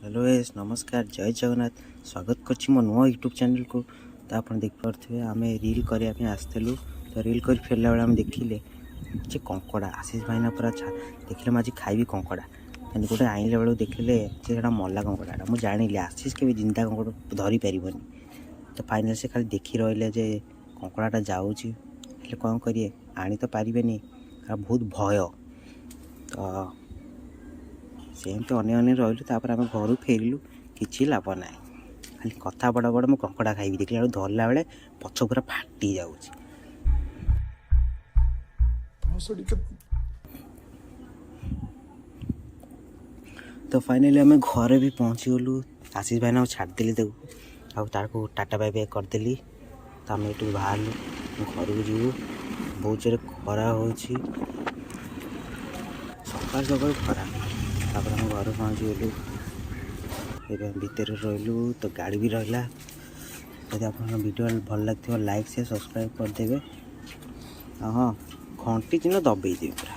Hello S नमस्कार जय जगन्नाथ स्वागत करछि मो नुआ यूट्यूब चैनल को। तो आप देखिपे आम रिल करने आसलु तो रिल कर फेरला बेले आम देखिले जे कंकड़ा आशीष भाईना पूरा देखिले आज खाइबी कंकड़ा गोटे आइला बेलू देखिले से मल्ला कंकड़ा मुझे जानी आशीष के जिंदा कंकड़ा धरी पारबनी। तो फाइनाल से खाली देखी रही जे कंकड़ाटा जाऊँगी कौन करिए आनी तो पारे बहुत भय। तो सेमती अने रही तापर आम घर फेरिलु कि लाभ ना खाली कथा बड़ बड़ मुझे कंकड़ा खाइबी देखला धरला बेले पछ पूरा फाटी जाऊँ। तो फाइनाली आम घर भी पहुँची गलु आशीष भाईना छाड़देली ताको टाटा बाय बाय करदेली। तो आम ये बाहर घर को जीवु बहुत जोर खरा हो सकाल सकाल खरा तापर हम घर पहुँची गलु ये भितर रही तो गाड़ी भी रहा। यदि आप वीडियो भल लगे लाइक से सब्सक्राइब करदे। हाँ घंटी चिन्ह दबे पूरा।